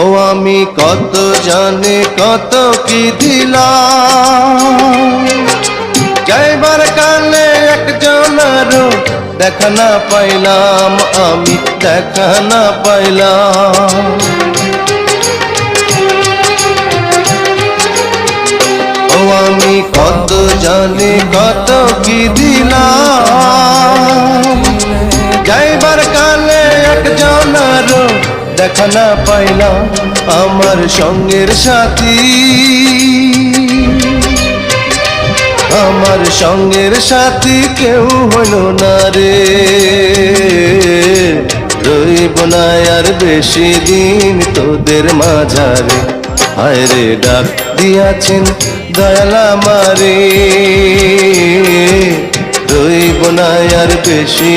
ও আমি কত জানি কত কি দিলাম, যাইবার কালে একজনেরও দেখা না পাইলাম, আমি দেখা না পাইলাম। ও আমি কত জানি কত কি দিলাম, যাইবার কালে একজনেরও দেখা না পাইলাম। আমার সঙ্গের সাথী, আমার সঙ্গের সাথী কেউ হইল না রে, রইব না আর বেশি দিন তোদের মাঝারে। হায় রে ডাক দিয়াছেন দয়াল আমারে, রইব না আর বেশি